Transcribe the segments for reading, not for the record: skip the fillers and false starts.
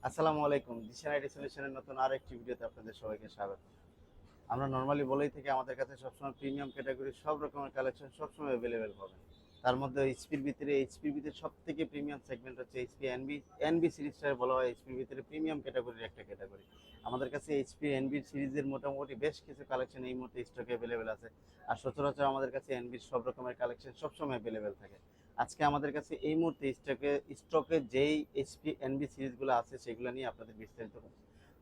আসসালামু আলাইকুম। দিশান আইটি সলিউশনের নতুন আরেকটি ভিডিওতে আপনাদের সবাইকে স্বাগত। আমরা নরমালি বলেই থাকি আমাদের কাছে সবসময় প্রিমিয়াম ক্যাটাগরির সব রকমের কালেকশন সবসময় অ্যাভেলেবেল পাবেন। তার মধ্যে এইচপির ভিতরে সবথেকে প্রিমিয়াম সেগমেন্ট হচ্ছে এইচপি এনবি সিরিজটাকে বলা হয় এইচপির ভিতরে প্রিমিয়াম ক্যাটাগরির একটা ক্যাটাগরি। আমাদের কাছে এইচপি এনবি সিরিজের মোটামুটি বেশ কিছু কালেকশন এই মুহূর্তে স্টকে অ্যাভেলেবেল আছে। আর সচরাচর আমাদের কাছে এনবির সব রকমের কালেকশন সবসময় অ্যাভেলেবেল থাকে। আজকে আমাদের কাছে এই মুহূর্তে স্টকে যেই এইচপি এনবি সিরিজগুলো আছে সেগুলো নিয়ে আপনাদের বিস্তারিত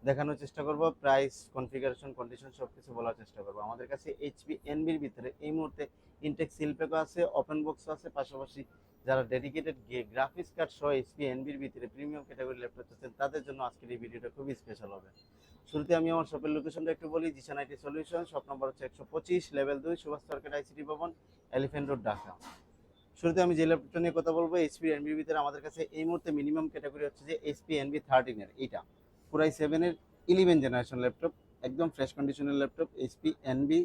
দেখানোর চেষ্টা করব। প্রাইস, কনফিগারেশন, কন্ডিশন সবকিছু বলার চেষ্টা করব। আমাদের কাছে এইচপি এনবির ভিতরে এই মুহূর্তে ইনটেক সিলপ্যাকও আছে, ওপেন বক্সও আছে, পাশাপাশি যারা ডেডিকেটেড গ্রাফিক্স কার্ড সহ এইচপি এনবির ভিতরে প্রিমিয়াম ক্যাটাগরি ল্যাপটপ চাচ্ছেন তাদের জন্য আজকের এই ভিডিওটা খুবই স্পেশাল হবে। শুরুতে আমি আমার শপের লোকেশনটা একটু বলি। Zeeshan IT Solution, shop number হচ্ছে 125, level 2, Subhash Market, ICT Bhaban, Elephant Road, Dhaka. শুরুতে আমি যে ল্যাপটপটা নিয়ে কথা বলবো এইচপি এনবির ভিতরে আমাদের কাছে এই মুহূর্তে মিনিমাম ক্যাটাগরি হচ্ছে যে এইচপি এনবি 13 এইটা পুরাই 7 11 জেনারেশন ল্যাপটপ, একদম ফ্রেশ কন্ডিশনের ল্যাপটপ। এইচপি এনবি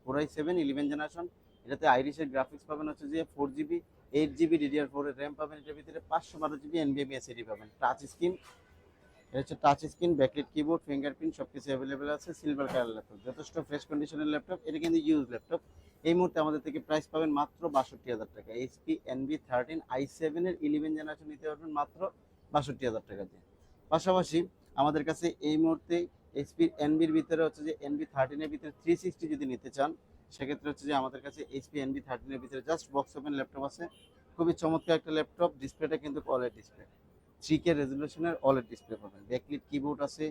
পুরাই 11 জেনারেশন। এটাতে আইরিশের গ্রাফিক্স পাবেন হচ্ছে যে 4 জিবি, 8 জিবি DDR4 এর র্যাম পাবেন। এটার ভিতরে 512 জিবি এনভিএমই এসএসডি পাবেন। টাচ স্ক্রিন, এটা হচ্ছে touch screen, backlight keyboard, fingerprint সবকিছু অ্যাভেলেবেল আছে। সিলভার কালার ল্যাপটপ, যথেষ্ট ফ্রেশ কন্ডিশনের ল্যাপটপ। এটা কিন্তু ইউজ ল্যাপটপ। এই মুহূর্তে আমাদের থেকে প্রাইস পাবেন মাত্র 62,000 টাকা। এইচপি এনবি 13 i7 জেনারেশন নিতে পারবেন মাত্র 62,000 টাকা দিয়ে। পাশাপাশি আমাদের কাছে এই মুহূর্তে এইচপি এনবির ভিতরে হচ্ছে যে এনবি 13 ভিতরে 360 যদি নিতে চান সেক্ষেত্রে হচ্ছে যে আমাদের কাছে এইচপি এনবি 13 ভিতরে জাস্ট বক্স ওপেন ল্যাপটপ আছে। খুবই চমৎকার একটা ল্যাপটপ। ডিসপ্লেটা কিন্তু OLED ডিসপ্লে, 3K রেজুলেশনের OLED ডিসপ্লে পাবেন। ব্যাকলিট কিবোর্ড আছে,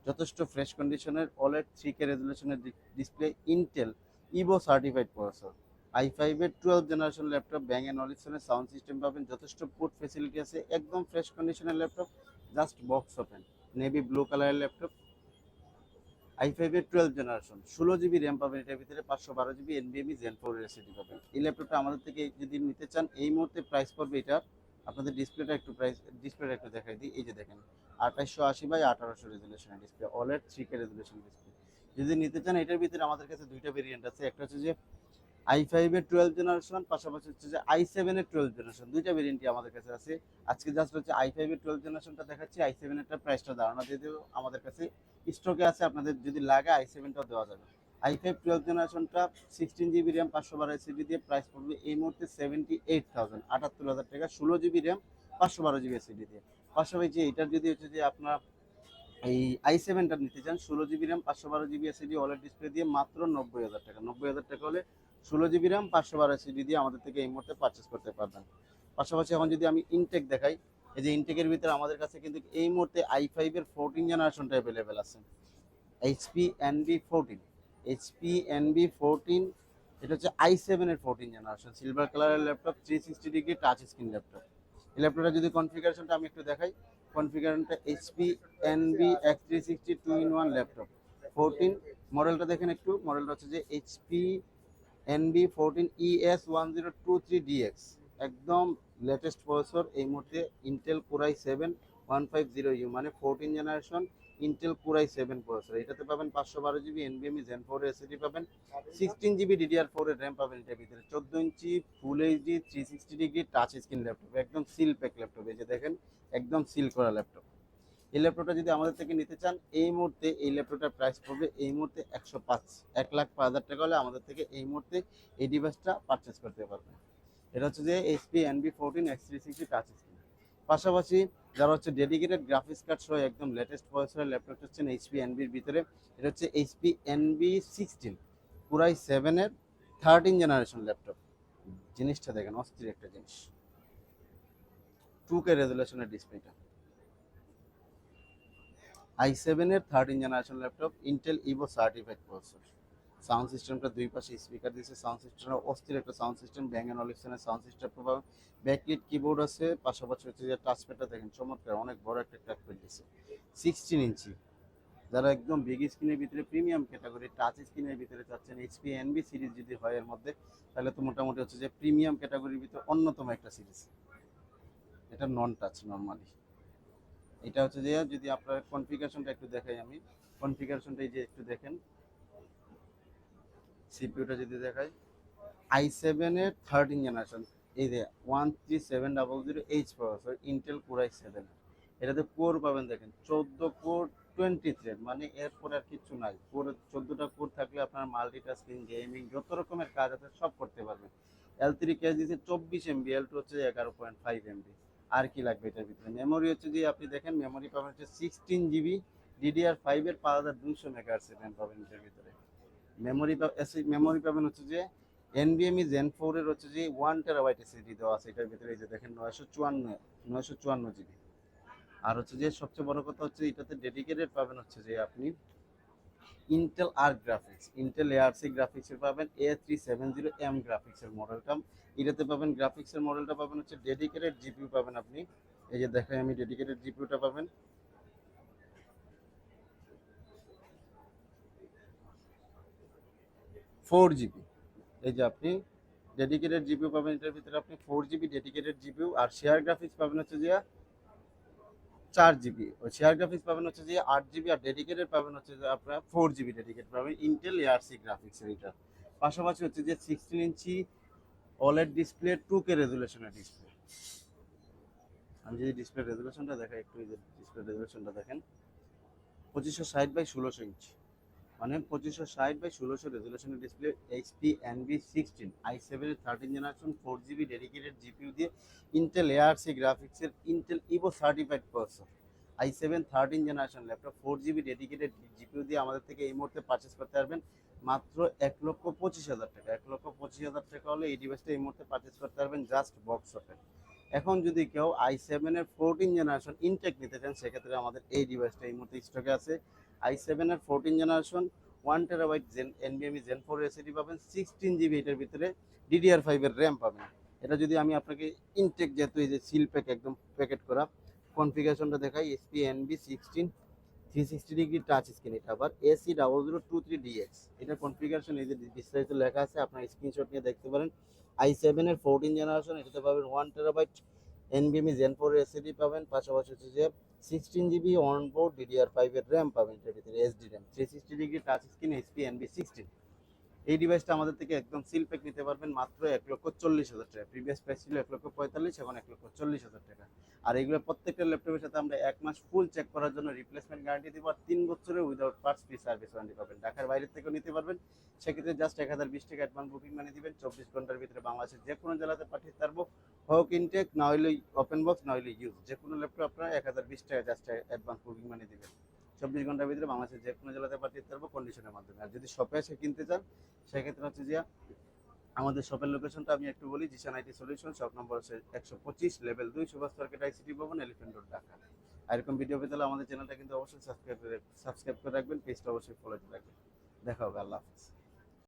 যথেষ্ট ফ্রেশ কন্ডিশনের OLED 3K রেজুলেশনের display. Intel Evo certified processor, i5 12 generation laptop. Bang and অলিসনের সাউন্ড সিস্টেম পাবেন, যথেষ্ট পোর্ট ফেসিলিটি আছে, একদম ফ্রেশ কন্ডিশনের laptop, just box open. Navy blue কালারের laptop, i5 12 generation, 16 GB RAM পাবেন এটার ভিতরে, 512 জিবি এনভিএমই জেন 4 এসএসডি পাবেন। এই ল্যাপটপটা আমাদের থেকে যদি নিতে চান এই মুহূর্তে প্রাইস পড়বে এটা আপনাদের ডিসপ্লেটা একটু দেখাই দিই। এই যে দেখেন 2880 বাই 1800 রেজুলেশনের display, OLED 3K resolution display. যদি নিতে চান এটার ভিতরে আমাদের কাছে দুইটা ভেরিয়েন্ট আছে। একটা হচ্ছে যে i5 জেনারেশন, পাশাপাশি হচ্ছে যে i7 জেনারেশন, দুইটা ভেরিয়েন্টই আমাদের কাছে আছে। আজকে জাস্ট হচ্ছে i5 জেনারেশনটা দেখাচ্ছি, i7 প্রাইসটা ধারণা দিয়ে দেবো। আমাদের কাছে স্টকে আছে, আপনাদের যদি লাগে i7টাও দেওয়া যাবে। i5 জেনারেশনটা 16 জিবি র্যাম, 512 এসএসডি দিয়ে প্রাইস পড়বে এই মুহূর্তে 78,000, 78,000 টাকা। 16 জিবি র্যাম, 512 জিবি এসএসডি দিয়ে। পাশাপাশি এটার যদি হচ্ছে যে আপনার এই i7টা নিতে চান 16 GB RAM, 512 GB SSD OLED display দিয়ে মাত্র 90,000 টাকা। 90,000 টাকা হলে 16 জিবি র্যাম, 512 এসএসডি দিয়ে আমাদের থেকে এই মুহূর্তে পারচেস করতে পারবেন। পাশাপাশি এখন যদি আমি ইনটেক দেখাই, এই যে ইনটেকের ভিতরে আমাদের কাছে কিন্তু এই মুহূর্তে i5 জেনারেশনটা অ্যাভেলেবেল আছে। এইচপি এনবি 14, এইচপি এনবি 14, এটা হচ্ছে i7 জেনারেশন, সিলভার কালারের laptop, 360 degree touch screen laptop. এই ল্যাপটপটা যদি কনফিগারেশনটা আমি একটু দেখাই, কনফিগারেশনটা HP NB X360 2-in-1 laptop 14। মডেলটা দেখেন একটু, মডেলটা হচ্ছে যে এইচপি এনবি 14 ES1023DX, একদম লেটেস্ট প্রসেসর এই মুহূর্তে। ইন্টেল কোরাই 7 150U, মানে 14 জেনারেশন ইন্টেল কোরাই 7 প্রসেসর। এটাতে পাবেন 512 জিবি এনভিএমই জেন 4 এসএসডি পাবেন, 16 জিবি DDR4 এর র্যাম পাবেন এটার ভিতরে, 14 inch full HD 360 degree touch screen laptop, একদম সিল প্যাক ল্যাপটপ। এই যে দেখেন একদম সিল করা ল্যাপটপ। এই ল্যাপটপটা যদি আমাদের থেকে নিতে চান এই মুহূর্তে এই ল্যাপটপটার প্রাইস পড়বে এই মুহূর্তে 1,05,000 টাকা হলে আমাদের থেকে এই মুহূর্তে এই ডিভাইসটা পারচেস করতে পারবেন। এটা হচ্ছে যে HP NB 14 X360 touch screen. পাশাপাশি যারা হচ্ছে ডেডিকেটেড গ্রাফিক্স কার্ড সহ একদম লেটেস্ট প্রসেসরের ল্যাপটপ হচ্ছেন এইচপি এনবির ভিতরে, এটা হচ্ছে এইচপি এনবি 16 পুরাই 13 জেনারেশন ল্যাপটপ। জিনিসটা দেখেন অস্থির একটা জিনিস, 2K রেজুলেশনের ডিসপ্লেটা। i7 generation laptop, Intel Evo certified processor. Sound সিস্টেমটা দুই পাশে স্পিকার দিয়েছে, সাউন্ড সিস্টেমটা অস্থির একটা সাউন্ড সিস্টেম। ব্যাং অ্যান্ড অলিসনের সাউন্ড সিস্টেম পাবেন। ব্যাকলিট কিবোর্ড আছে, পাশাপাশি হচ্ছে যে টাচপ্যাডটা দেখেন চমৎকার, অনেক বড় একটা টাচপ্যাড দিয়েছে, 16 ইঞ্চি। যারা একদম বিগ স্ক্রিনের ভিতরে প্রিমিয়াম ক্যাটাগরি টাচ স্ক্রিনের ভিতরে চাচ্ছেন এইচপি এনবি সিরিজ যদি হয় এর মধ্যে, তাহলে তো মোটামুটি হচ্ছে যে প্রিমিয়াম ক্যাটাগরির ভিতরে অন্যতম একটা সিরিজ। এটা নন টাচ নর্মালি। এটা হচ্ছে যে যদি আপনার কনফিগারেশনটা একটু দেখাই আমি, কনফিগারেশনটা এই যে একটু দেখেন, সিপিইউটা যদি দেখাই i7 জেনারেশন, এই যে 13700H প্রসেসর, ইন্টেল কোরাই 7, এটাতে কোর পাবেন দেখেন 14 কোর 20 থ্রেড, মানে এরপরে আর কিছু নাই। কোর 14টা কোর থাকলে আপনার মাল্টিটাস্কিং গেমিং যত রকমের কাজ আছে সব করতে পারবেন। L3 ক্যাশ দিচ্ছে 24 MB, L2 হচ্ছে 11.5 MB। আর কি লাগবে এটার ভিতরে? মেমোরি হচ্ছে যে আপনি দেখেন মেমোরি পাবেন হচ্ছে 16 GB, DDR5 এর 5200 MHz র্যাম পাবেন এটার ভিতরে। মেমোরি পাবেন হচ্ছে যে NVMe Zen 4 এর হচ্ছে যে 1 TB SSD দেওয়া আছে এটার ভিতরে। এই যে দেখেন 954 GB। আর হচ্ছে যে সবচেয়ে বড় কথা হচ্ছে এটাতে ডেডিকেটেড পাবেন হচ্ছে যে আপনি Intel Arc graphics, Intel ARC গ্রাফিক্সের পাবেন A370M গ্রাফিক্সের মডেলটা। এটাতে পাবেন গ্রাফিক্সের মডেলটা পাবেন হচ্ছে ডেডিকেটেড জিপিইউ পাবেন আপনি। এই যে দেখেন আমি ডেডিকেটেড জিপিইউটা পাবেন 4 GB। এই যে আপনি ডেডিকেটেড জিপিইউ পাবেন এটার ভিতরে আপনি 4 GB ডেডিকেটেড জিপিইউ। আর শেয়ার গ্রাফিক্স পাবেন হচ্ছে যে 4 GB। ওই শেয়ার গ্রাফিক্স পাবেন হচ্ছে যে 8 GB, আর ডেডিকেটেড পাবেন হচ্ছে যে আপনার 4 GB ডেডিকেটেড পাবেন ইন্টেল ARC গ্রাফিক্সের। এটা পাশাপাশি হচ্ছে যে 16 ইঞ্চি OLED ডিসপ্লে 2K রেজুলেশনের ডিসপ্লে। আমি যদি ডিসপ্লে রেজুলেশনটা দেখাই একটু, এই যে ডিসপ্লে রেজুলেশনটা দেখেন 2560x1600 ইঞ্চি, মানে 2560x1600 রেজুলেশনের display. HP NV16 i7 এর 13 জেনারেশন 4 GB ডেডিকেটেড জিপিইউ দিয়ে ইন্টেল ARC গ্রাফিক্সের Intel Evo certified processor. i7 13 generation laptop 4 GB dedicated GPU দিয়ে আমাদের থেকে এই মুহূর্তে পারচেস করতে পারবেন মাত্র 1,25,000 টাকা। 1,25,000 টাকা হলে এই ডিভাইসটা এই মুহূর্তে পারচেস করতে পারবেন জাস্ট বক্স অফে। এখন যদি কেউ i7 এর 14 জেনারেশন ইনটেক নিতে চান সেক্ষেত্রে আমাদের এই ডিভাইসটা এই মুহূর্তে স্টকে আছে। i7 এর 14 generation 1 TB NVMe Zen 4 SSD পাবেন, 16 GB এটার ভিতরে DDR5 এর র্যাম পাবেন। এটা যদি আমি আপনাকে ইনটেক, যেহেতু এই যে সিল প্যাক একদম প্যাকেট করা, কনফিগারেশনটা দেখাই। HP NV16 360 degree touch screen, এটা আবার AC0023DX। এটা কনফিগারেশন এই যে বিস্তারিত লেখা আছে, আপনার স্ক্রিনশট নিয়ে দেখতে পারেন। i7 এর 14 জেনারেশন, এটাতে পাবেন 1 TB NVMe Zen 4 এসএসডি পাবেন, পাশাপাশি হচ্ছে যে 16 GB অনবোর্ড DDR5 এর র্যাম পাবেন এটার ভিতরে, SD RAM, 360 degree touch screen, HP NV16। এই ডিভাইসটা আমাদের থেকে একদম সিল প্যাক নিতে পারবেন মাত্র 1,40,000 টাকা। প্রিভিয়াস প্রাইস ছিল 1,45,000, এখন 1,40,000 টাকা। আর এগুলো প্রত্যেকটা ল্যাপটপের সাথে আমরা 1 মাস ফুল চেক করার জন্য রিপ্লেসমেন্ট গ্যারান্টি দিব, আর 3 বছরের without parts free service warranty পাবেন। ঢাকার বাইরে থেকেও নিতে পারবেন, সেক্ষেত্রে জাস্ট 1020 টাকা অ্যাডভান্স বুকিং মানে দিবেন। 24 ঘন্টার ভিতরে বাংলাদেশের যে কোনো জেলাতে পাঠিয়ে পারবো, হোক ইনটেক না হলে ওপেন বক্স না হলে ইউজ, যে কোনো ল্যাপটপ আপনারা 1020 টাকা জাস্ট অ্যাডভান্স বুকিং মানে দিবেন। 24 ঘন্টার ভিতরে বাংলাদেশের যে কোনো জেলাতে পাঠিয়ে পারবো কন্ডিশনের মাধ্যমে। আর যদি শপে এসে কিনতে চান সেক্ষেত্রে হচ্ছে যে আমাদের শপের লোকেশনটা আমি একটু বলি। Zeeshan IT Solution, shop number হচ্ছে 125, level 2, Subhash Market, ICT Bhaban, Elephant Road, Dhaka. আর এরকম ভিডিও পেতে হলে আমাদের চ্যানেলটা কিন্তু অবশ্যই সাবস্ক্রাইব করে রাখবেন, পেজটা অবশ্যই ফলো করে রাখবেন। দেখা হবে, আল্লাহ হাফিজ।